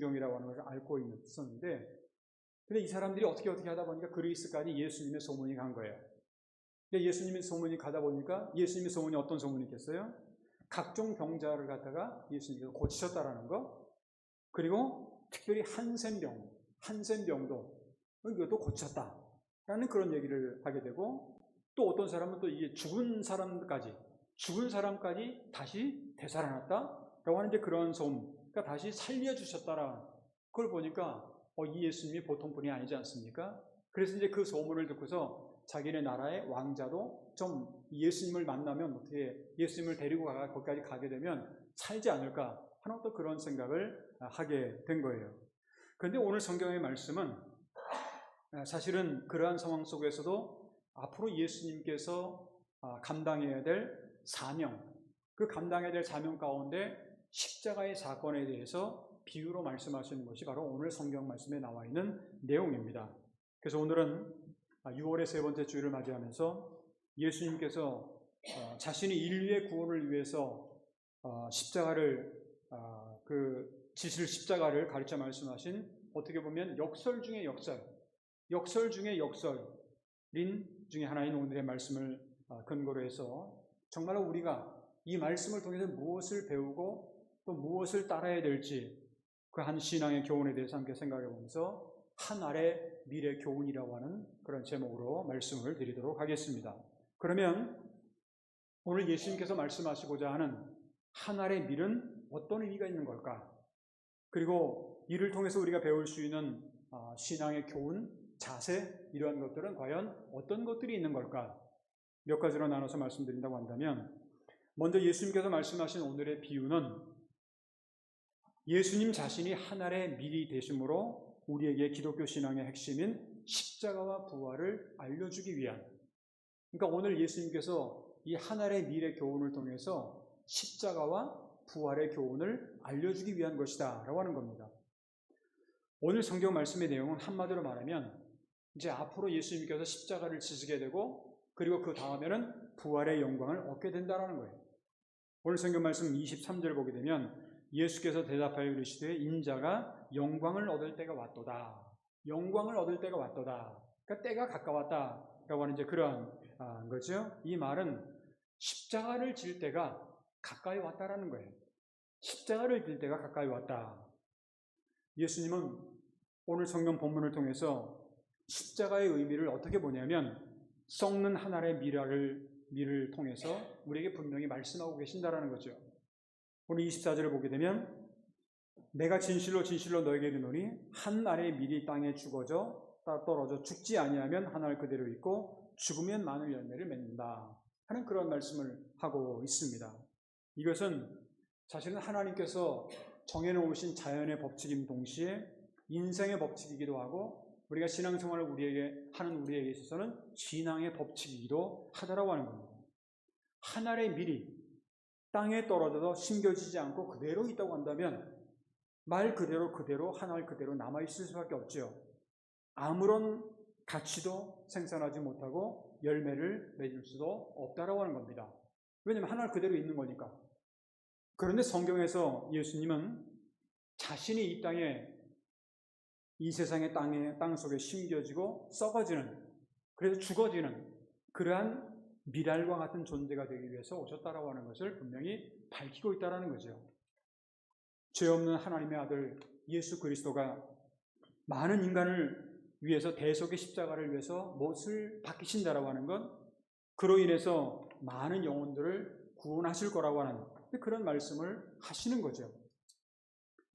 성경이라고 하는 것을 알고 있었는데, 근데 이 사람들이 어떻게 하다 보니까 그리스까지 예수님의 소문이 간 거예요. 예수님의 소문이 가다 보니까 예수님의 소문이 어떤 소문이 있겠어요? 각종 병자를 갖다가 예수님께서 고치셨다라는 거, 그리고 특별히 한센병도 이것도 고쳤다라는 그런 얘기를 하게 되고, 또 어떤 사람은 또 이게 죽은 사람까지 다시 되살아났다라고 하는 이제 그런 소문, 그러니까 다시 살려주셨다라는 그걸 보니까 이 예수님이 보통 분이 아니지 않습니까? 그래서 이제 그 소문을 듣고서 자기네 나라의 왕자도 좀 예수님을 만나면 어떻게 예수님을 데리고 거기까지 가게 되면 살지 않을까 하는 또 그런 생각을 하게 된 거예요. 그런데 오늘 성경의 말씀은 사실은 그러한 상황 속에서도 앞으로 예수님께서 감당해야 될 사명, 그 감당해야 될 사명 가운데 십자가의 사건에 대해서 비유로 말씀하시는 것이 바로 오늘 성경 말씀에 나와 있는 내용입니다. 그래서 오늘은 6월의 세 번째 주일을 맞이하면서 예수님께서 자신이 인류의 구원을 위해서 십자가를 십자가를 가르쳐 말씀하신, 어떻게 보면 역설 중에 역설인 중에 하나인 오늘의 말씀을 근거로 해서 정말로 우리가 이 말씀을 통해서 무엇을 배우고 또 무엇을 따라야 될지 그 한 신앙의 교훈에 대해서 함께 생각해 보면서 한 알의 미래 교훈이라고 하는 그런 제목으로 말씀을 드리도록 하겠습니다. 그러면 오늘 예수님께서 말씀하시고자 하는 한 알의 밀은 어떤 의미가 있는 걸까? 그리고 이를 통해서 우리가 배울 수 있는 신앙의 교훈, 자세, 이러한 것들은 과연 어떤 것들이 있는 걸까? 몇 가지로 나눠서 말씀드린다고 한다면, 먼저 예수님께서 말씀하신 오늘의 비유는 예수님 자신이 하늘의 밀이 되심으로 우리에게 기독교 신앙의 핵심인 십자가와 부활을 알려주기 위한, 그러니까 오늘 예수님께서 이 하늘의 밀의 교훈을 통해서 십자가와 부활의 교훈을 알려주기 위한 것이다 라고 하는 겁니다. 오늘 성경 말씀의 내용은 한마디로 말하면 이제 앞으로 예수님께서 십자가를 지시게 되고, 그리고 그 다음에는 부활의 영광을 얻게 된다는 거예요. 오늘 성경 말씀 23절 보게 되면 예수께서 대답하여 이르시되 인자가 영광을 얻을 때가 왔도다. 영광을 얻을 때가 왔도다. 그러니까 때가 가까웠다라고 하는 이제 그런 거죠. 이 말은 십자가를 질 때가 가까이 왔다라는 거예요. 십자가를 질 때가 가까이 왔다. 예수님은 오늘 성경 본문을 통해서 십자가의 의미를 어떻게 보냐면 썩는 한 알의 밀을 통해서 우리에게 분명히 말씀하고 계신다라는 거죠. 오늘 24절을 보게 되면 내가 진실로 너에게 이르노니 한 알의 밀이 땅에 떨어져 죽지 아니하면 한 알 그대로 있고 죽으면 많은 열매를 맺는다 하는 그런 말씀을 하고 있습니다. 이것은 사실은 하나님께서 정해놓으신 자연의 법칙인 동시에 인생의 법칙이기도 하고 우리가 신앙생활을 우리에게 있어서는 신앙의 법칙이기도 하다라고 하는 겁니다. 한 알의 밀이 땅에 떨어져서 심겨지지 않고 그대로 있다고 한다면 말 그대로 한 알 그대로 남아있을 수밖에 없죠. 아무런 가치도 생산하지 못하고 열매를 맺을 수도 없다라고 하는 겁니다. 왜냐하면 한 알 그대로 있는 거니까. 그런데 성경에서 예수님은 자신이 이 세상의 땅 속에 심겨지고 썩어지는, 그래서 죽어지는 그러한 미랄과 같은 존재가 되기 위해서 오셨다라고 하는 것을 분명히 밝히고 있다라는 거죠. 죄 없는 하나님의 아들 예수 그리스도가 많은 인간을 위해서 대속의 십자가를 위해서 못을 박히신다라고 하는 건 그로 인해서 많은 영혼들을 구원하실 거라고 하는 그런 말씀을 하시는 거죠.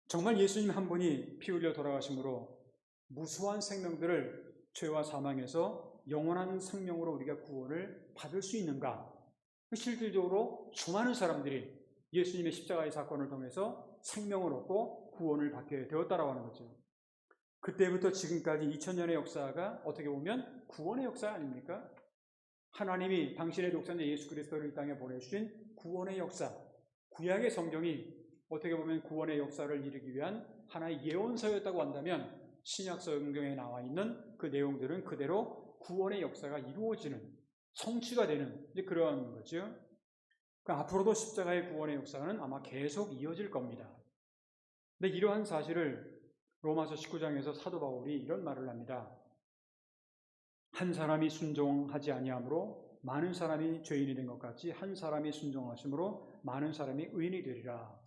정말 예수님 한 분이 피 흘려 돌아가심으로 무수한 생명들을 죄와 사망에서 영원한 생명으로 우리가 구원을 받을 수 있는가? 실질적으로 수많은 사람들이 예수님의 십자가의 사건을 통해서 생명을 얻고 구원을 받게 되었다라고 하는 거죠. 그때부터 지금까지 2000년의 역사가 어떻게 보면 구원의 역사 아닙니까? 하나님이 당신의 독생자 예수 그리스도를 이 땅에 보내주신 구원의 역사, 구약의 성경이 어떻게 보면 구원의 역사를 이루기 위한 하나의 예언서였다고 한다면 신약 성경에 나와 있는 그 내용들은 그대로 구원의 역사가 이루어지는, 성취가 되는 그런 거죠. 그러니까 앞으로도 십자가의 구원의 역사는 아마 계속 이어질 겁니다. 근데 이러한 사실을 로마서 19장에서 사도 바울이 이런 말을 합니다. 한 사람이 순종하지 아니함으로 많은 사람이 죄인이 된 것 같이 한 사람이 순종하심으로 많은 사람이 의인이 되리라.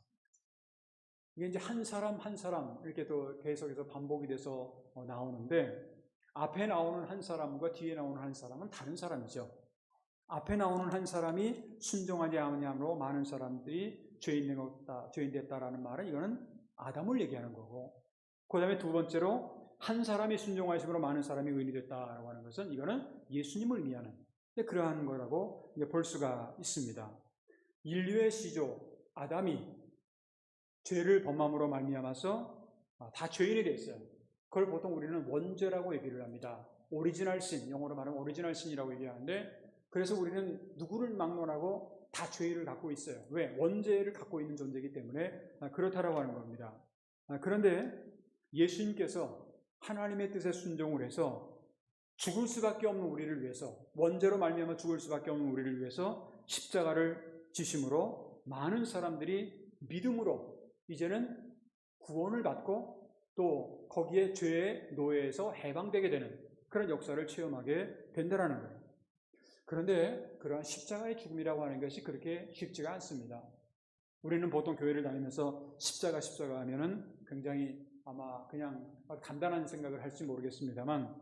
이게 이제 한 사람 한 사람 이렇게 또 계속해서 반복이 돼서 나오는데, 앞에 나오는 한 사람과 뒤에 나오는 한 사람은 다른 사람이죠. 앞에 나오는 한 사람이 순종하지 아니함으로 많은 사람들이 죄인 됐다라는 말은 이거는 아담을 얘기하는 거고, 그 다음에 두 번째로 한 사람이 순종하심으로 많은 사람이 의인이 됐다라고 하는 것은 이거는 예수님을 의미하는 그러한 거라고 볼 수가 있습니다. 인류의 시조 아담이 죄를 범함으로 말미암아서 다 죄인이 됐어요. 그걸 보통 우리는 원죄라고 얘기를 합니다. 오리지널 신, 영어로 말하면 오리지널 신이라고 얘기하는데, 그래서 우리는 누구를 막론하고 다 죄를 갖고 있어요. 왜? 원죄를 갖고 있는 존재이기 때문에 그렇다라고 하는 겁니다. 그런데 예수님께서 하나님의 뜻에 순종을 해서 죽을 수밖에 없는 우리를 위해서, 원죄로 말미암아 죽을 수밖에 없는 우리를 위해서 십자가를 지심으로 많은 사람들이 믿음으로 이제는 구원을 받고 또 거기에 죄의 노예에서 해방되게 되는 그런 역사를 체험하게 된다는 거예요. 그런데 그러한 십자가의 죽음이라고 하는 것이 그렇게 쉽지가 않습니다. 우리는 보통 교회를 다니면서 십자가 하면은 굉장히 아마 그냥 간단한 생각을 할지 모르겠습니다만,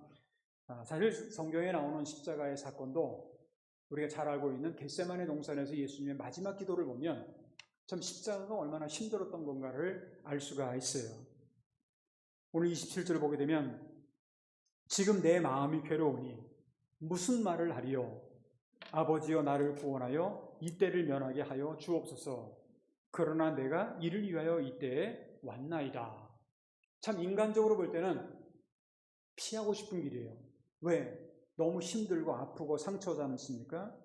사실 성경에 나오는 십자가의 사건도 우리가 잘 알고 있는 겟세마네 동산에서 예수님의 마지막 기도를 보면 참 십자가가 얼마나 힘들었던 건가를 알 수가 있어요. 오늘 27절을 보게 되면 지금 내 마음이 괴로우니 무슨 말을 하리요? 아버지여 나를 구원하여 이때를 면하게 하여 주옵소서. 그러나 내가 이를 위하여 이때에 왔나이다. 참 인간적으로 볼 때는 피하고 싶은 길이에요. 왜? 너무 힘들고 아프고 상처지 않습니까?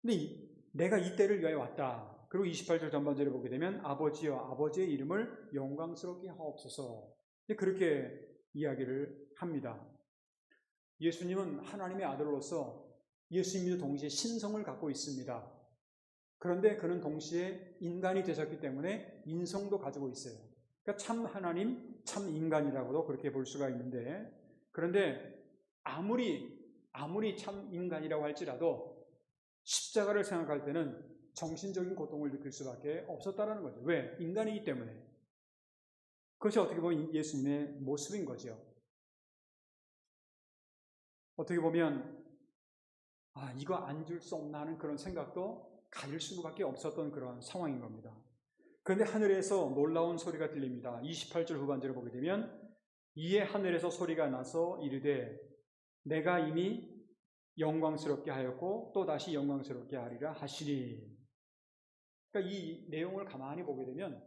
근데 내가 이때를 위하여 왔다. 그리고 28절 전반절에 보게 되면 아버지여 아버지의 이름을 영광스럽게 하옵소서. 그렇게 이야기를 합니다. 예수님은 하나님의 아들로서 예수님도 동시에 신성을 갖고 있습니다. 그런데 그는 동시에 인간이 되셨기 때문에 인성도 가지고 있어요. 그러니까 참 하나님, 참 인간이라고도 그렇게 볼 수가 있는데, 그런데 아무리 참 인간이라고 할지라도 십자가를 생각할 때는 정신적인 고통을 느낄 수밖에 없었다는 거죠. 왜? 인간이기 때문에. 그것이 어떻게 보면 예수님의 모습인 거죠. 어떻게 보면 이거 안 줄 수 없나 하는 그런 생각도 가질 수밖에 없었던 그런 상황인 겁니다. 그런데 하늘에서 놀라운 소리가 들립니다. 28절 후반절을 보게 되면 이에 하늘에서 소리가 나서 이르되 내가 이미 영광스럽게 하였고 또 다시 영광스럽게 하리라 하시니. 그러니까 이 내용을 가만히 보게 되면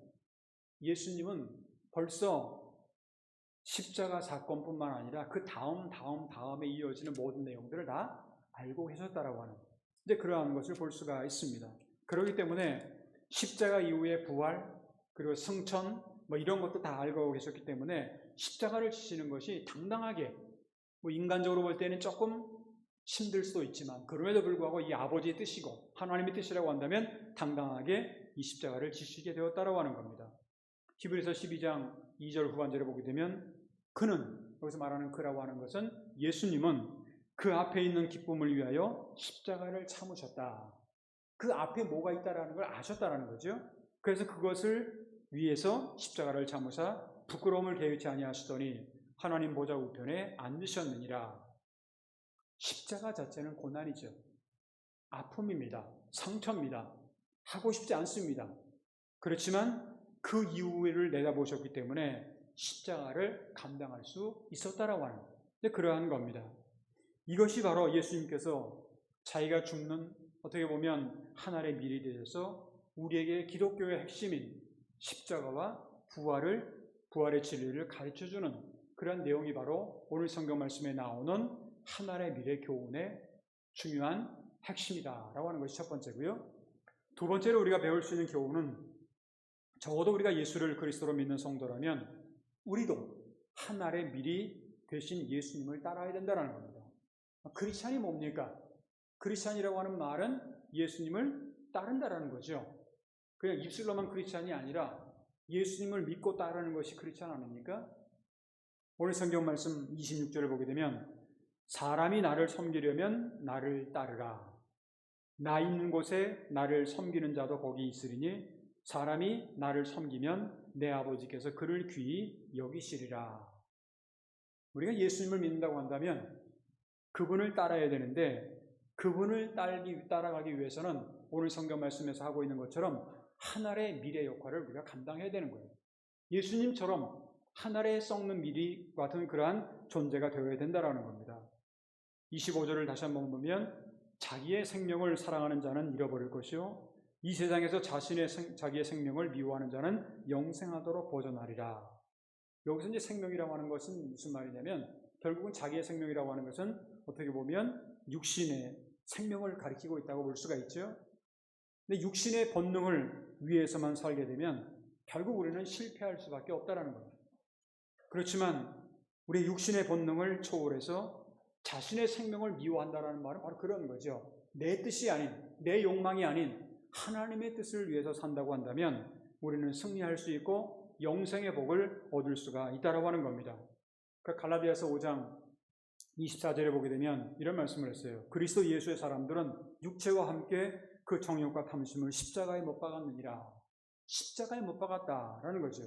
예수님은 벌써 십자가 사건뿐만 아니라 그 다음에 이어지는 모든 내용들을 다 알고 계셨다라고 하는, 이제 그러한 것을 볼 수가 있습니다. 그렇기 때문에 십자가 이후의 부활 그리고 승천 이런 것도 다 알고 계셨기 때문에 십자가를 지시는 것이 당당하게, 인간적으로 볼 때는 조금 힘들 수도 있지만 그럼에도 불구하고 이 아버지의 뜻이고 하나님의 뜻이라고 한다면 당당하게 이 십자가를 지시게 되었다라고 하는 겁니다. 히브리서 12장 2절 후반절에 보게 되면 그는, 여기서 말하는 그라고 하는 것은 예수님은 그 앞에 있는 기쁨을 위하여 십자가를 참으셨다. 그 앞에 뭐가 있다라는 걸 아셨다라는 거죠. 그래서 그것을 위해서 십자가를 참으사 부끄러움을 개의치 아니하시더니 하나님 보좌 우편에 앉으셨느니라. 십자가 자체는 고난이죠. 아픔입니다. 상처입니다. 하고 싶지 않습니다. 그렇지만 그 이유를 내다보셨기 때문에 십자가를 감당할 수 있었다라고 하는, 그러한 겁니다. 이것이 바로 예수님께서 자기가 죽는, 어떻게 보면 하늘의 미리 되셔서 우리에게 기독교의 핵심인 십자가와 부활의 진리를 가르쳐주는 그런 내용이 바로 오늘 성경 말씀에 나오는 하늘의 미래 교훈의 중요한 핵심이다라고 하는 것이 첫 번째고요. 두 번째로 우리가 배울 수 있는 교훈은, 적어도 우리가 예수를 그리스도로 믿는 성도라면 우리도 하늘의 미리 되신 예수님을 따라야 된다는 겁니다. 크리스찬이 뭡니까? 크리스찬이라고 하는 말은 예수님을 따른다라는 거죠. 그냥 입술로만 크리스찬이 아니라 예수님을 믿고 따르는 것이 그렇지 않습니까? 오늘 성경 말씀 26절을 보게 되면 사람이 나를 섬기려면 나를 따르라. 나 있는 곳에 나를 섬기는 자도 거기 있으리니 사람이 나를 섬기면 내 아버지께서 그를 귀히 여기시리라. 우리가 예수님을 믿는다고 한다면 그분을 따라야 되는데 그분을 따라가기 위해서는 오늘 성경 말씀에서 하고 있는 것처럼 하늘의 미래 역할을 우리가 감당해야 되는 거예요. 예수님처럼 하늘에 썩는 미리 같은 그러한 존재가 되어야 된다는 겁니다. 25절을 다시 한번 보면 자기의 생명을 사랑하는 자는 잃어버릴 것이요 이 세상에서 자기의 생명을 미워하는 자는 영생하도록 보존하리라. 여기서 이제 생명이라고 하는 것은 무슨 말이냐면 결국은 자기의 생명이라고 하는 것은 어떻게 보면 육신의 생명을 가리키고 있다고 볼 수가 있죠. 근데 육신의 본능을 위해서만 살게 되면 결국 우리는 실패할 수밖에 없다는 겁니다. 그렇지만 우리 육신의 본능을 초월해서 자신의 생명을 미워한다는 말은 바로 그런 거죠. 내 뜻이 아닌, 내 욕망이 아닌 하나님의 뜻을 위해서 산다고 한다면 우리는 승리할 수 있고 영생의 복을 얻을 수가 있다라고 하는 겁니다. 갈라디아서 5장 24절에 보게 되면 이런 말씀을 했어요. 그리스도 예수의 사람들은 육체와 함께 그 정욕과 탐심을 십자가에 못 박았느니라. 십자가에 못 박았다라는 거죠.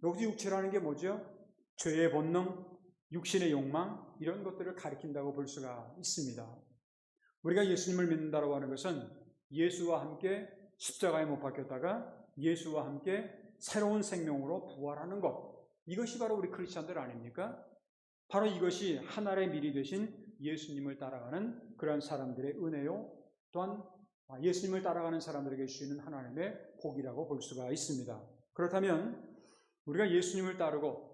여기서 육체라는 게 뭐죠? 죄의 본능, 육신의 욕망 이런 것들을 가리킨다고 볼 수가 있습니다. 우리가 예수님을 믿는다고 하는 것은 예수와 함께 십자가에 못 박혔다가 예수와 함께 새로운 생명으로 부활하는 것, 이것이 바로 우리 크리스찬들 아닙니까? 바로 이것이 하늘의 미리 되신 예수님을 따라가는 그런 사람들의 은혜요, 또한 예수님을 따라가는 사람들에게 주시는 하나님의 복이라고 볼 수가 있습니다. 그렇다면 우리가 예수님을 따르고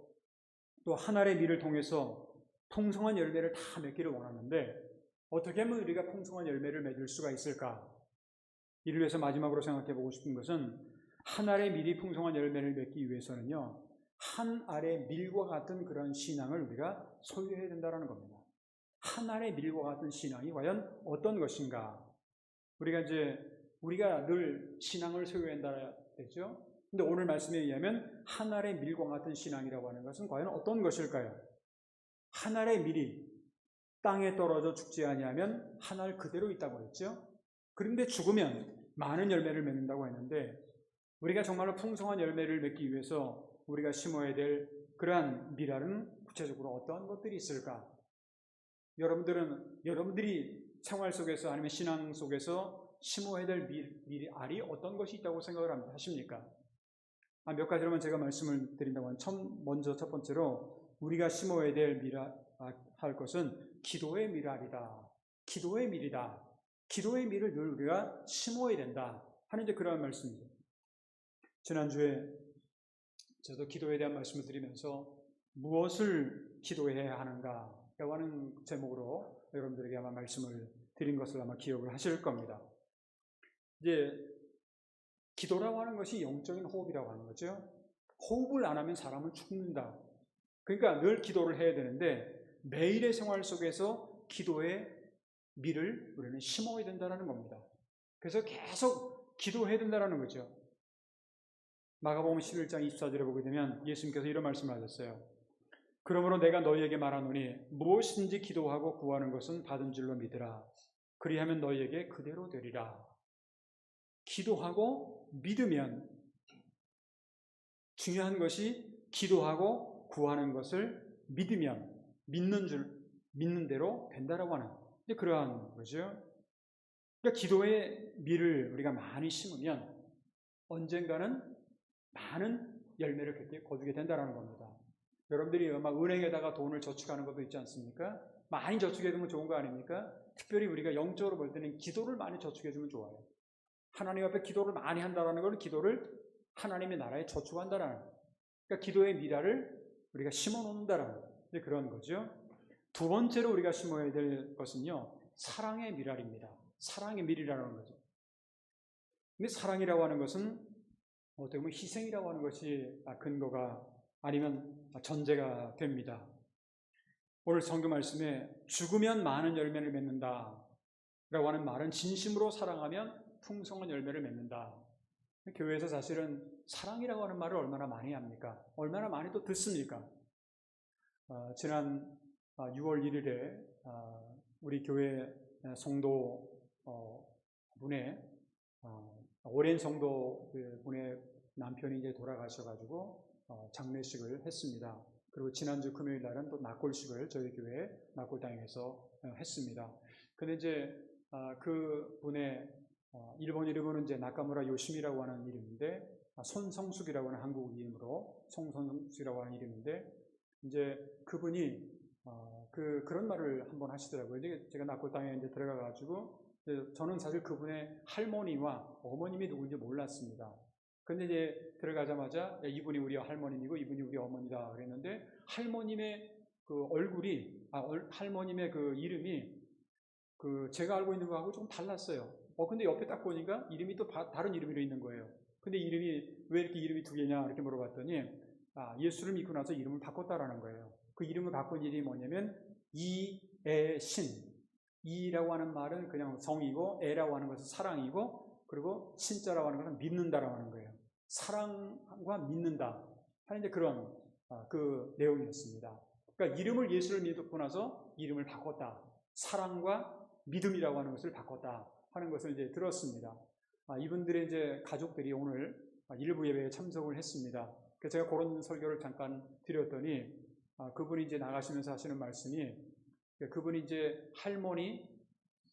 또 하늘의 미를 통해서 풍성한 열매를 다 맺기를 원하는데 어떻게 하면 우리가 풍성한 열매를 맺을 수가 있을까? 이를 위해서 마지막으로 생각해 보고 싶은 것은 하늘의 밀이 풍성한 열매를 맺기 위해서는요, 한 알의 밀과 같은 그런 신앙을 우리가 소유해야 된다는 겁니다. 한 알의 밀과 같은 신앙이 과연 어떤 것인가? 우리가 늘 신앙을 소유해야 한다 했죠. 근데 오늘 말씀에 의하면 한 알의 밀과 같은 신앙이라고 하는 것은 과연 어떤 것일까요? 한 알의 밀이 땅에 떨어져 죽지 아니하면 한 알 그대로 있다고 했죠. 그런데 죽으면 많은 열매를 맺는다고 했는데 우리가 정말로 풍성한 열매를 맺기 위해서 우리가 심어야 될 그러한 밀알은 구체적으로 어떠한 것들이 있을까? 여러분들이 생활 속에서 아니면 신앙 속에서 심어야 될 밀알이 어떤 것이 있다고 생각을 하십니까? 몇 가지로만 제가 말씀을 드린다고 하면 먼저 첫 번째로 우리가 심어야 될 할 것은 기도의 밀알이다. 기도의 밀이다. 기도의 밀을 늘 우리가 심어야 된다 하는 이제 그런 말씀입니다. 지난주에 저도 기도에 대한 말씀을 드리면서 무엇을 기도해야 하는가라고 하는 제목으로 여러분들에게 아마 말씀을 드린 것을 아마 기억을 하실 겁니다. 이제 기도라고 하는 것이 영적인 호흡이라고 하는 거죠. 호흡을 안 하면 사람은 죽는다. 그러니까 늘 기도를 해야 되는데 매일의 생활 속에서 기도의 밀을 우리는 심어야 된다는 겁니다. 그래서 계속 기도해야 된다는 거죠. 마가복음 11장 24절에 보게 되면 예수님께서 이런 말씀을 하셨어요. 그러므로 내가 너희에게 말하노니 무엇이든지 기도하고 구하는 것은 받은 줄로 믿으라. 그리하면 너희에게 그대로 되리라. 기도하고 믿으면 중요한 것이 기도하고 구하는 것을 믿으면 믿는 대로 된다라고 하는 그러한 거죠. 그러니까 기도의 밀을 우리가 많이 심으면 언젠가는 많은 열매를 그렇게 거두게 된다는 겁니다. 여러분들이 막 은행에다가 돈을 저축하는 것도 있지 않습니까? 많이 저축해두면 좋은 거 아닙니까? 특별히 우리가 영적으로 볼 때는 기도를 많이 저축해주면 좋아요. 하나님 앞에 기도를 많이 한다는 건 기도를 하나님의 나라에 저축한다는, 그러니까 기도의 미랄을 우리가 심어놓는다는 그런 거죠. 두 번째로 우리가 심어야 될 것은요, 사랑의 미랄입니다. 사랑의 밀이라는 거죠. 근데 사랑이라고 하는 것은 어떻게 보면 희생이라고 하는 것이 근거가 아니면 전제가 됩니다. 오늘 성경 말씀에 죽으면 많은 열매를 맺는다 라고 하는 말은 진심으로 사랑하면 풍성한 열매를 맺는다. 교회에서 사실은 사랑이라고 하는 말을 얼마나 많이 합니까? 얼마나 많이 또 듣습니까? 지난 6월 1일에 우리 교회 성도 분의 오랜 성도 분의 남편이 이제 돌아가셔가지고 장례식을 했습니다. 그리고 지난주 금요일 날은 또 낙골식을 저희 교회 낙골당에서 했습니다. 근데 이제 그 분의 일본 이름은 이제 나카무라 요시미라고 하는 이름인데, 손성숙이라고 하는 한국 이름으로 손성숙이라고 하는 이름인데, 이제 그분이 그런 말을 한번 하시더라고요. 이제 제가 낙골당에 이제 들어가가지고, 저는 사실 그분의 할머니와 어머님이 누군지 몰랐습니다. 근데 이제 들어가자마자 이분이 우리 할머님이고 이분이 우리 어머니다 그랬는데, 할머님의 그 얼굴이, 할머님의 그 이름이 제가 알고 있는 거하고 좀 달랐어요. 근데 옆에 딱 보니까 이름이 또 다른 이름으로 있는 거예요. 근데 이름이, 왜 이렇게 이름이 두 개냐 이렇게 물어봤더니, 예수를 믿고 나서 이름을 바꿨다라는 거예요. 그 이름을 바꾼 일이 뭐냐면, 이애신. 이라고 하는 말은 그냥 성이고, 애라고 하는 것은 사랑이고, 그리고 신자라고 하는 것은 믿는다라고 하는 거예요. 사랑과 믿는다 하는 이제 그런 그 내용이었습니다. 그러니까 이름을, 예수를 믿고 나서 이름을 바꿨다. 사랑과 믿음이라고 하는 것을 바꿨다 하는 것을 이제 들었습니다. 이분들의 이제 가족들이 오늘 일부 예배에 참석을 했습니다. 그래서 제가 그런 설교를 잠깐 드렸더니, 그분이 이제 나가시면서 하시는 말씀이, 그분이 이제 할머니,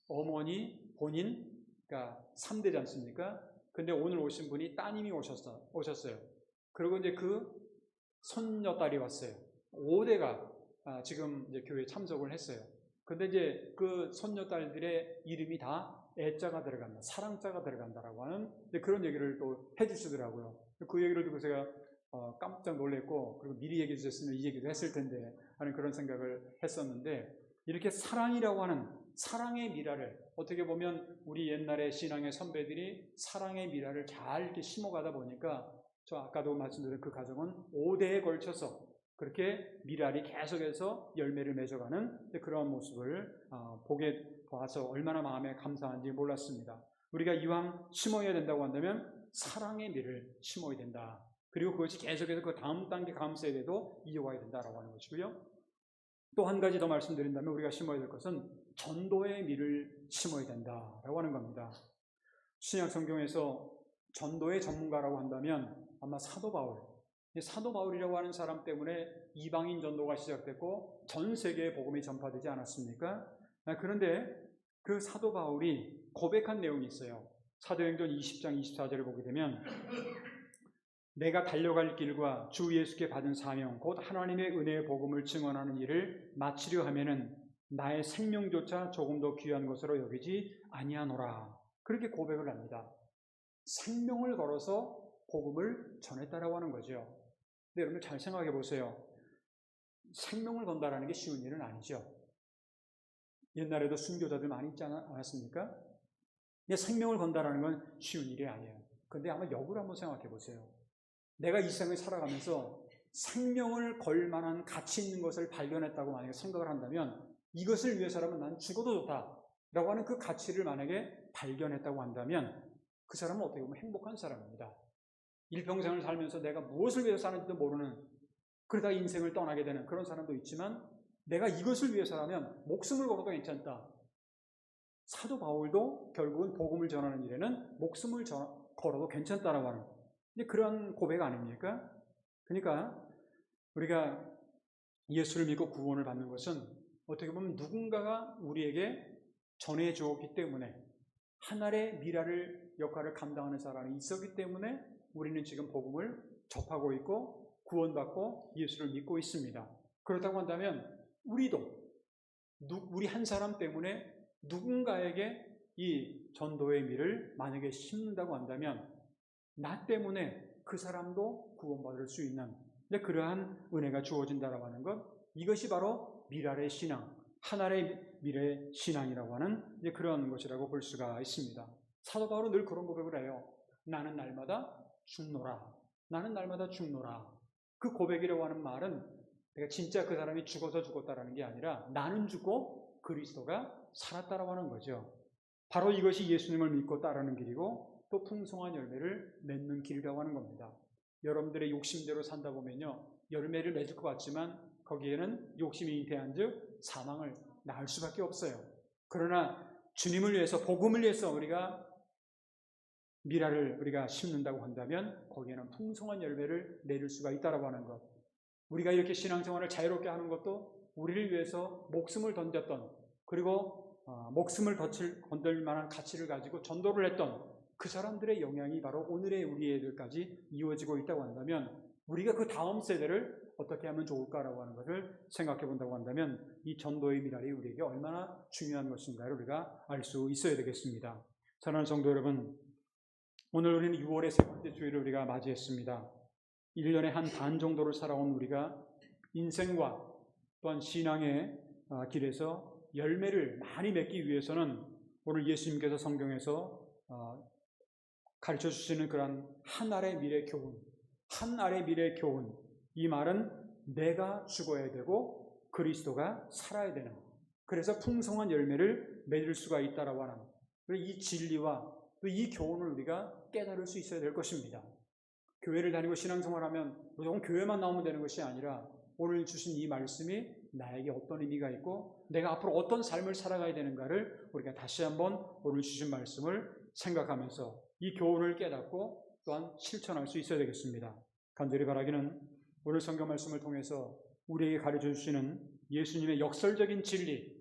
어머니, 본인, 그러니까 3대지 않습니까? 근데 오늘 오신 분이 따님이 오셨어요. 그리고 이제 그 손녀딸이 왔어요. 5대가 지금 이제 교회에 참석을 했어요. 근데 이제 그 손녀딸들의 이름이 다 애자가 들어간다, 사랑자가 들어간다라고 하는 그런 얘기를 또 해주시더라고요. 그 얘기를 듣고 제가 깜짝 놀랐고, 그리고 미리 얘기해 주셨으면 이 얘기도 했을 텐데 하는 그런 생각을 했었는데, 이렇게 사랑이라고 하는 사랑의 미라를, 어떻게 보면 우리 옛날의 신앙의 선배들이 사랑의 미라를 잘 이렇게 심어가다 보니까, 저 아까도 말씀드린 그 가정은 5대에 걸쳐서 그렇게 미랄이 계속해서 열매를 맺어가는 그런 모습을 보게 봐서 얼마나 마음에 감사한지 몰랐습니다. 우리가 이왕 심어야 된다고 한다면 사랑의 미를 심어야 된다. 그리고 그것이 계속해서 그 다음 단계 다음 세대도 이어가야 된다라고 하는 것이고요. 또 한 가지 더 말씀드린다면 우리가 심어야 될 것은 전도의 미를 심어야 된다라고 하는 겁니다. 신약 성경에서 전도의 전문가라고 한다면 아마 사도 바울, 사도 바울이라고 하는 사람 때문에 이방인 전도가 시작됐고 전 세계에 복음이 전파되지 않았습니까? 그런데 그 사도 바울이 고백한 내용이 있어요. 사도행전 20장 24절을 보게 되면, 내가 달려갈 길과 주 예수께 받은 사명 곧 하나님의 은혜의 복음을 증언하는 일을 마치려 하면은 나의 생명조차 조금 더 귀한 것으로 여기지 아니하노라. 그렇게 고백을 합니다. 생명을 걸어서 복음을 전했다라고 하는 거죠. 근데 여러분 잘 생각해 보세요. 생명을 건다라는 게 쉬운 일은 아니죠. 옛날에도 순교자들 많이 있지 않았습니까? 근데 생명을 건다라는 건 쉬운 일이 아니에요. 근데 아마 역으로 한번 생각해 보세요. 내가 이 생을 살아가면서 생명을 걸 만한 가치 있는 것을 발견했다고 만약에 생각을 한다면, 이것을 위해서라면 난 죽어도 좋다라고 하는 그 가치를 만약에 발견했다고 한다면 그 사람은 어떻게 보면 행복한 사람입니다. 일평생을 살면서 내가 무엇을 위해서 사는지도 모르는, 그러다 인생을 떠나게 되는 그런 사람도 있지만, 내가 이것을 위해서라면 목숨을 걸어도 괜찮다. 사도 바울도 결국은 복음을 전하는 일에는 목숨을 걸어도 괜찮다라고 하는 그런 고백 아닙니까? 그러니까 우리가 예수를 믿고 구원을 받는 것은 어떻게 보면 누군가가 우리에게 전해 주었기 때문에, 하나의 미랄을 역할을 감당하는 사람이 있었기 때문에 우리는 지금 복음을 접하고 있고 구원받고 예수를 믿고 있습니다. 그렇다고 한다면 우리도 우리 한 사람 때문에 누군가에게 이 전도의 미를 만약에 심는다고 한다면 나 때문에 그 사람도 구원받을 수 있는 그러한 은혜가 주어진다라고 하는 것, 이것이 바로 미랄의 신앙, 하나의 미래의 신앙이라고 하는 그런 것이라고 볼 수가 있습니다. 사도 바울은 늘 그런 고백을 해요. 나는 날마다 죽노라. 나는 날마다 죽노라. 그 고백이라고 하는 말은 내가 진짜 그 사람이 죽어서 죽었다라는 게 아니라 나는 죽고 그리스도가 살았다라고 하는 거죠. 바로 이것이 예수님을 믿고 따르는 길이고, 또 풍성한 열매를 맺는 길이라고 하는 겁니다. 여러분들의 욕심대로 산다 보면요, 열매를 맺을 것 같지만 거기에는 욕심이 잉태한즉 사망을 낳을 수밖에 없어요. 그러나 주님을 위해서, 복음을 위해서 우리가 미라를 우리가 심는다고 한다면 거기에는 풍성한 열매를 내릴 수가 있다라고 하는 것. 우리가 이렇게 신앙생활을 자유롭게 하는 것도 우리를 위해서 목숨을 던졌던, 그리고 목숨을 건들 만한 가치를 가지고 전도를 했던 그 사람들의 영향이 바로 오늘의 우리 애들까지 이어지고 있다고 한다면, 우리가 그 다음 세대를 어떻게 하면 좋을까라고 하는 것을 생각해 본다고 한다면 이 전도의 미랄이 우리에게 얼마나 중요한 것인가를 우리가 알 수 있어야 되겠습니다. 사랑하는 성도 여러분, 오늘 우리는 6월의 세 번째 주일을 우리가 맞이했습니다. 1년에 한 반 정도를 살아온 우리가 인생과 또한 신앙의 길에서 열매를 많이 맺기 위해서는 오늘 예수님께서 성경에서 가르쳐 주시는 그런 한 알의 미래 교훈, 한 알의 미래 교훈, 이 말은 내가 죽어야 되고 그리스도가 살아야 되는, 그래서 풍성한 열매를 맺을 수가 있다라고 하는 이 진리와 또 이 교훈을 우리가 깨달을 수 있어야 될 것입니다. 교회를 다니고 신앙생활하면 무조건 교회만 나오면 되는 것이 아니라 오늘 주신 이 말씀이 나에게 어떤 의미가 있고 내가 앞으로 어떤 삶을 살아가야 되는가를 우리가 다시 한번 오늘 주신 말씀을 생각하면서 이 교훈을 깨닫고 또한 실천할 수 있어야 되겠습니다. 간절히 바라기는 오늘 성경 말씀을 통해서 우리에게 가르쳐 주시는 예수님의 역설적인 진리,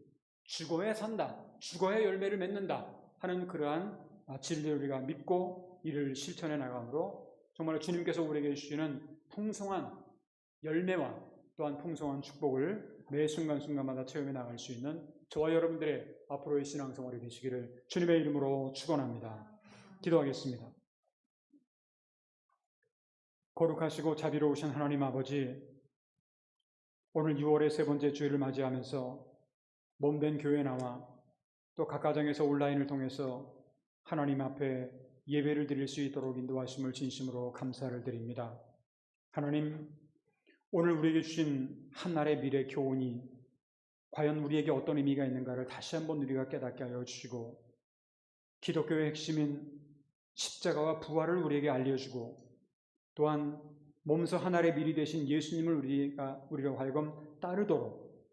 죽어야 산다, 죽어야 열매를 맺는다 하는 그러한 진리를 우리가 믿고 이를 실천해 나감으로 정말 주님께서 우리에게 주시는 풍성한 열매와 또한 풍성한 축복을 매 순간순간마다 체험해 나갈 수 있는 저와 여러분들의 앞으로의 신앙생활이 되시기를 주님의 이름으로 축원합니다. 기도하겠습니다. 거룩하시고 자비로우신 하나님 아버지, 오늘 6월의 세 번째 주일을 맞이하면서 몸된 교회 나와 또 각 가정에서 온라인을 통해서 하나님 앞에 예배를 드릴 수 있도록 인도하심을 진심으로 감사를 드립니다. 하나님, 오늘 우리에게 주신 한날의 미래 교훈이 과연 우리에게 어떤 의미가 있는가를 다시 한번 우리가 깨닫게 하여 주시고, 기독교의 핵심인 십자가와 부활을 우리에게 알려주고, 또한 몸소 하나의 미리 되신 예수님을 우리로 하여금 따르도록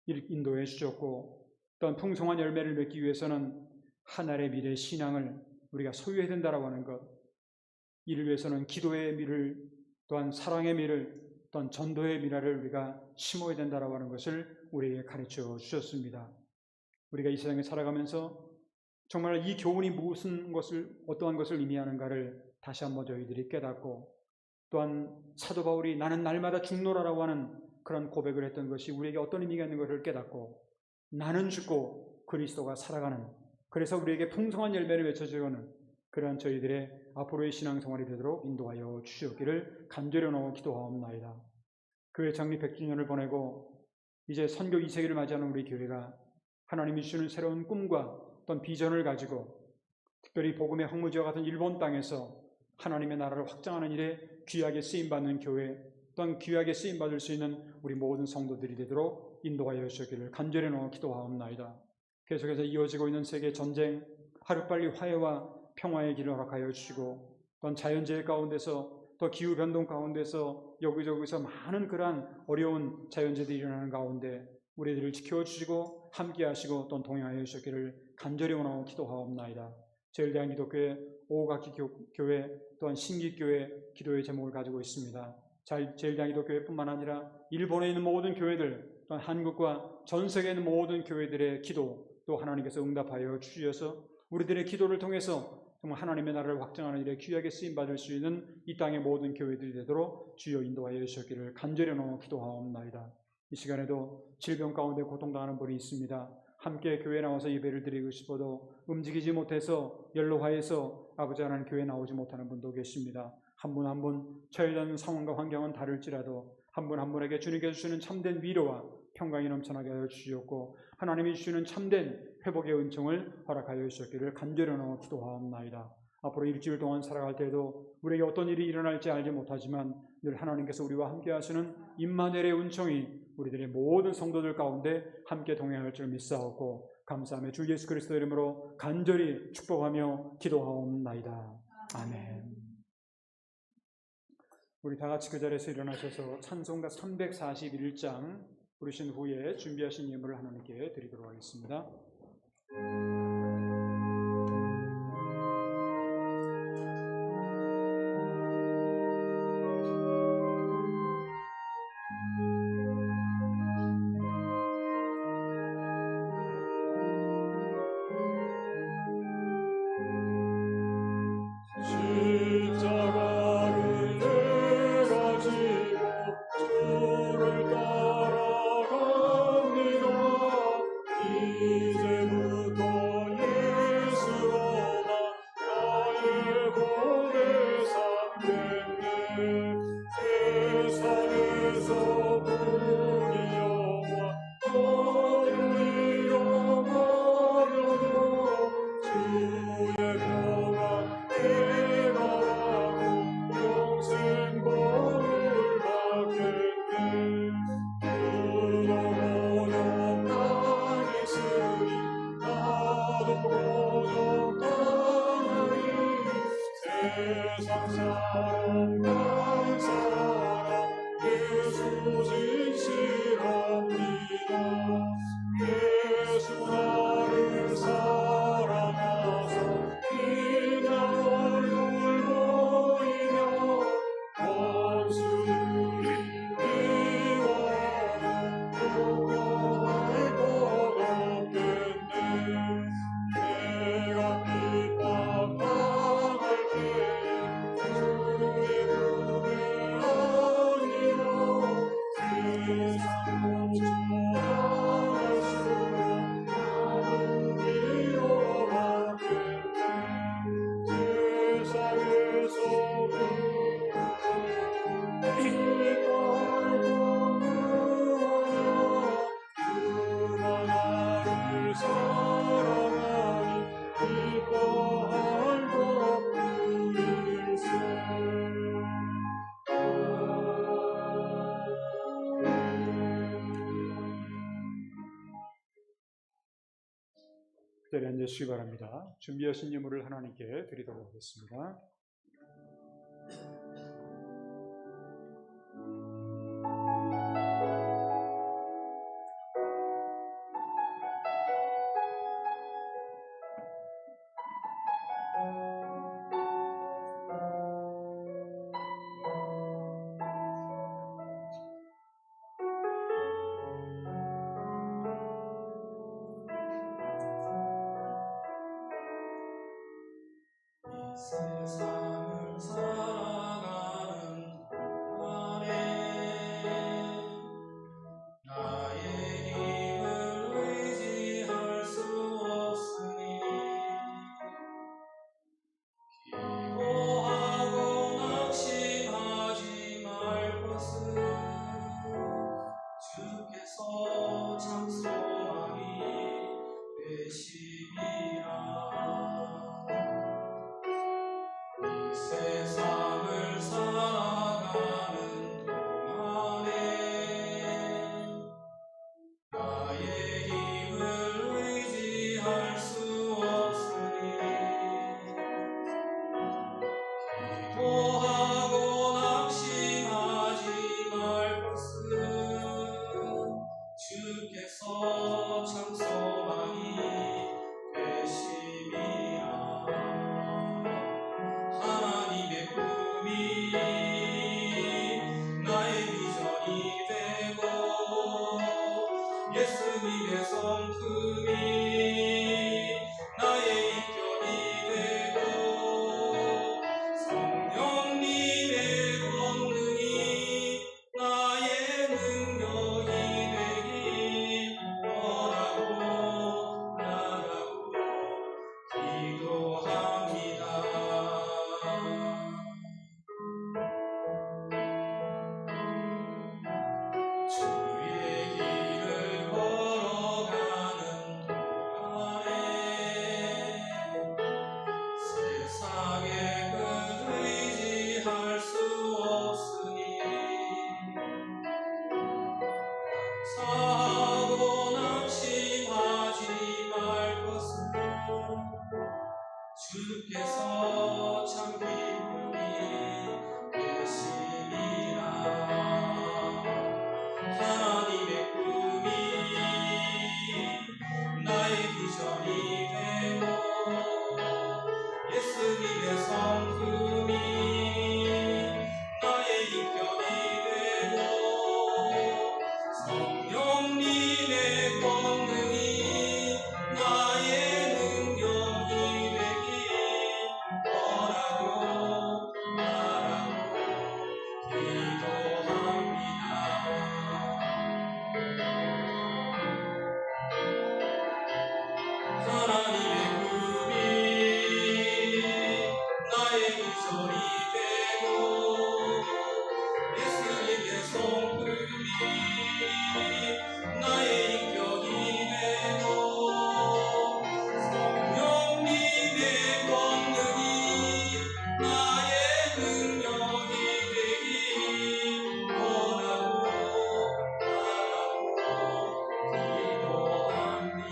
인도해 주셨고, 또한 풍성한 열매를 맺기 위해서는 하나의 미래 신앙을 우리가 소유해야 된다라고 하는 것, 이를 위해서는 기도의 미를, 또한 사랑의 미를, 또한 전도의 미랄을 우리가 심어야 된다라고 하는 것을 우리에게 가르쳐 주셨습니다. 우리가 이 세상에 살아가면서 정말 이 교훈이 어떠한 것을 의미하는가를 다시 한번 저희들이 깨닫고, 또한 사도 바울이 나는 날마다 죽노라라고 하는 그런 고백을 했던 것이 우리에게 어떤 의미가 있는 것을 깨닫고, 나는 죽고 그리스도가 살아가는, 그래서 우리에게 풍성한 열매를 맺어주는 그러한 저희들의 앞으로의 신앙생활이 되도록 인도하여 주시옵기를 간절히 기도하옵나이다. 교회 창립 100주년을 보내고 이제 선교 2세기를 맞이하는 우리 교회가 하나님이 주시는 새로운 꿈과 어떤 비전을 가지고 특별히 복음의 황무지와 같은 일본 땅에서 하나님의 나라를 확장하는 일에 귀하게 쓰임받는 교회, 또한 귀하게 쓰임받을 수 있는 우리 모든 성도들이 되도록 인도하여 주시기를 간절히 기도하옵나이다. 계속해서 이어지고 있는 세계 전쟁, 하루빨리 화해와 평화의 길을 허락하여 주시고, 또한 자연재해 가운데서 또 기후변동 가운데서 여기저기서 많은 그러한 어려운 자연재해들이 일어나는 가운데 우리들을 지켜주시고 함께하시고 또 동행하여 주시기를 간절히 원하고 기도하옵나이다. 제일대한기독교회 오각기 교회 또한 신기교회 기도의 제목을 가지고 있습니다. 제일대한기독교회뿐만 아니라 일본에 있는 모든 교회들, 또한 한국과 전 세계에 있는 모든 교회들의 기도 또 하나님께서 응답하여 주셔서 우리들의 기도를 통해서 정말 하나님의 나라를 확장하는 일에 귀하게 쓰임받을 수 있는 이 땅의 모든 교회들이 되도록 주여 인도하여 주셨기를 간절히 기도하옵나이다. 이 시간에도 질병 가운데 고통당하는 분이 있습니다. 함께 교회에 나와서 예배를 드리고 싶어도 움직이지 못해서 연로하여서 아버지 하나님 교회에 나오지 못하는 분도 계십니다. 한 분 한 분 처해 있는 상황과 환경은 다를지라도 한 분 한 분에게 주님께서 주시는 참된 위로와 평강이 넘쳐나게 하여 주시옵고 하나님이 주시는 참된 회복의 은총을 허락하여 주셨기를 간절히 기도하옵나이다. 앞으로 일주일 동안 살아갈 때에도 우리에게 어떤 일이 일어날지 알지 못하지만 늘 하나님께서 우리와 함께 하시는 임마누엘의 은총이 우리들의 모든 성도들 가운데 함께 동행할 줄 믿사옵고 감사하며 주 예수 그리스도 이름으로 간절히 축복하며 기도하옵나이다. 아멘. 우리 다 같이 그 자리에서 일어나셔서 찬송가 341장 부르신 후에 준비하신 예물을 하나님께 드리도록 하겠습니다. 자리에 앉으시기 바랍니다. 준비하신 예물을 하나님께 드리도록 하겠습니다. 세상을 살아가는 동안에 나의 힘을 의지할 수 없으니 기도하고 낙심하지 말 것은 주께서 참 소망이 되시리라. 세상을 살아가는 동안에 나의 힘을 의지할 수 없으니 기도하고 낙심하지 말 것은 주께서 참 소망이 되심이라. 하나님의 꿈이 나의 비전이 되고 예수님의 성품이 나의 인격이 되고 성령님의 권능이 나의 능력이 되길 원하고 나가고 기도합니다. 주의 길을 걸어가는 동안에 세상의 끝 의지할 수 없으니 감사하고 낙심하지 주께서 참 기쁨이 되시리라. 하나님의 꿈이 나의 비전이 되고 예수님의 성품이 나의 인격이 되고 성령님의 권능이 나의 능력이 되길 원하고 바라고 기도합니다. 하나님의 꿈이 나의 비전이 되고 예수님의 성품이 나의 인격이 되고 성령님의 권능이 나의 능력이 되길 원하고 바라고 기도합니다.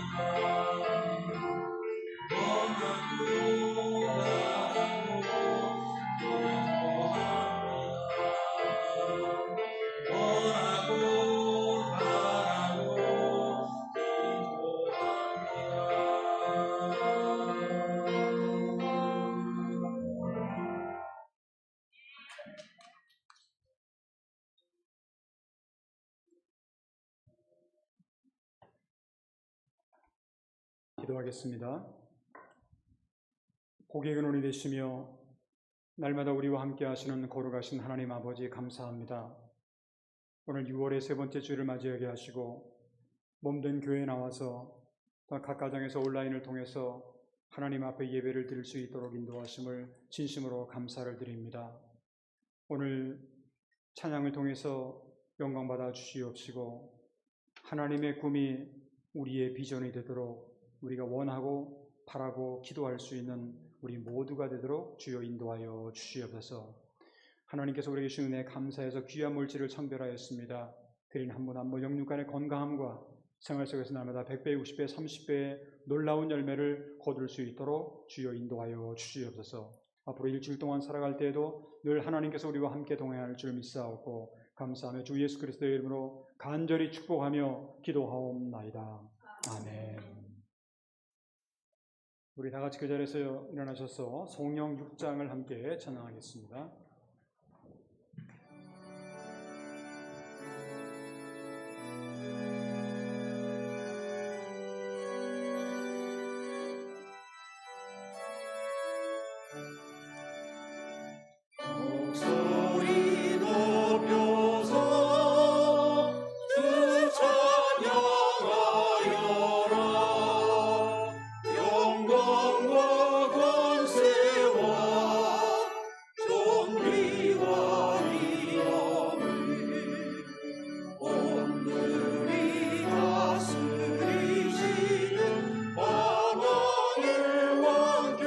기도하겠습니다. 복의 근원이 되시며 날마다 우리와 함께 하시는 거룩하신 하나님 아버지 감사합니다. 오늘 6월의 세 번째 주일을 맞이하게 하시고 몸된 교회에 나와서 각 가정에서 온라인을 통해서 하나님 앞에 예배를 드릴 수 있도록 인도하심을 진심으로 감사를 드립니다. 오늘 찬양을 통해서 영광받아 주시옵시고 하나님의 꿈이 우리의 비전이 되도록 우리가 원하고 바라고 기도할 수 있는 우리 모두가 되도록 주여 인도하여 주시옵소서. 하나님께서 우리에게 주신 은혜 감사해서 귀한 물질을 청별하였습니다. 드린 한 분 한 분 영육간의 건강함과 생활 속에서 날마다 100배, 60배, 30배의 놀라운 열매를 거둘 수 있도록 주여 인도하여 주시옵소서. 앞으로 일주일 동안 살아갈 때에도 늘 하나님께서 우리와 함께 동행할 줄 믿사옵고 감사하며 주 예수 그리스도의 이름으로 간절히 축복하며 기도하옵나이다. 아멘. 우리 다 같이 그 자리에서 일어나셔서 성령 6장을 함께 찬양하겠습니다. 목소리 높여서 주 찬양하여라. 영광과 권세와 존귀와 위엄을 오늘이 다스리시는 만왕의 왕께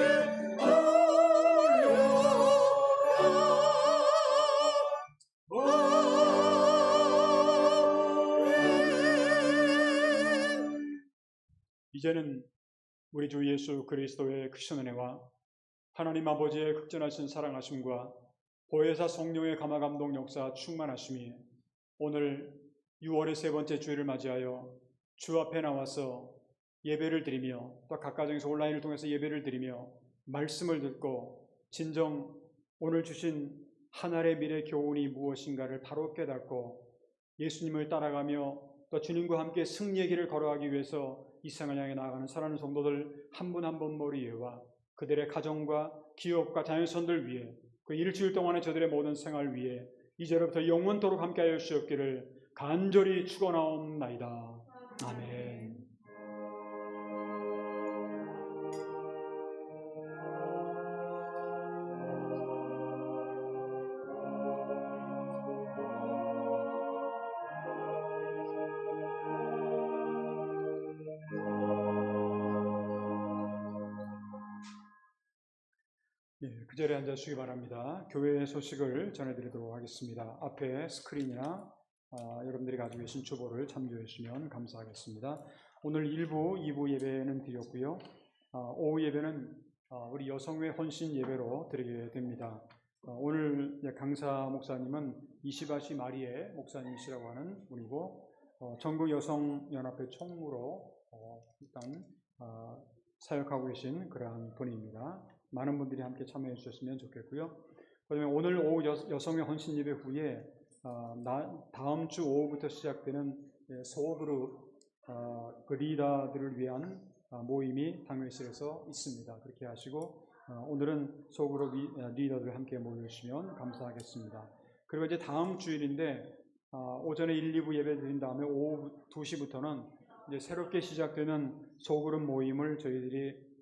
이제는 우리 주 예수 그리스도의 크신 은혜와 하나님 아버지의 극전하신 사랑하심과 보혜사 성령의 감화감동 역사 충만하심이 오늘 6월의 세 번째 주일을 맞이하여 주 앞에 나와서 예배를 드리며 또 각 가정에서 온라인을 통해서 예배를 드리며 말씀을 듣고 진정 오늘 주신 하늘의 미래 교훈이 무엇인가를 바로 깨닫고 예수님을 따라가며 또 주님과 함께 승리의 길을 걸어가기 위해서 이 세상을 향해 나아가는 사랑하는 성도들 한 분 한 분 머리 위에와 그들의 가정과 기업과 자녀손들 위해 그 일주일 동안의 저들의 모든 생활 위에 이제로부터 영원토록 함께하여 주시옵기를 간절히 축원하옵나이다. 아멘. 그 자리에 앉아주시기 바랍니다. 교회의 소식을 전해드리도록 하겠습니다. 앞에 스크린이나 여러분들이 가지고 계신 주보를 참조해 주시면 감사하겠습니다. 오늘 1부, 2부 예배는 드렸고요. 오후 예배는 우리 여성의 헌신 예배로 드리게 됩니다. 오늘 강사 목사님은 이시바시 마리에 목사님이시라고 하는 분이고 전국 여성연합회 총무로 일단 사역하고 계신 그러한 분입니다. 많은 분들이 함께 참여해 주셨으면 좋겠고요. 그다음에 오늘 오후 여성의 헌신 예배 후에 다음 주 오후부터 시작되는 소그룹 그 리더들을 위한 모임이 당회실에서 있습니다. 그렇게 하시고 오늘은 소그룹 리더들 함께 모여주시면 감사하겠습니다. 그리고 이제 다음 주일인데 오전에 1, 2부 예배 드린 다음에 오후 2시부터는 이제 새롭게 시작되는 소그룹 모임을 저희들이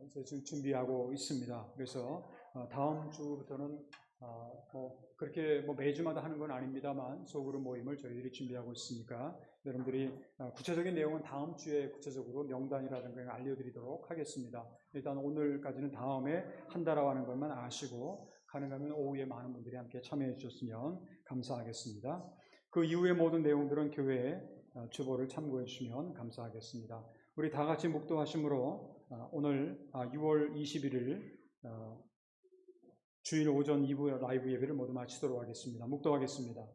이제 지금 준비하고 있습니다. 그래서 다음 주부터는 그렇게 매주마다 하는 건 아닙니다만 소그룹 모임을 저희들이 준비하고 있으니까 여러분들이 구체적인 내용은 다음 주에 구체적으로 명단이라든가 알려드리도록 하겠습니다. 일단 오늘까지는 다음에 한다라고 하는 것만 아시고 가능하면 오후에 많은 분들이 함께 참여해 주셨으면 감사하겠습니다. 그 이후의 모든 내용들은 교회 주보를 참고해 주시면 감사하겠습니다. 우리 다 같이 묵도하심으로 오늘 6월 21일 주일 오전 2부 라이브 예배를 모두 마치도록 하겠습니다. 묵도하겠습니다.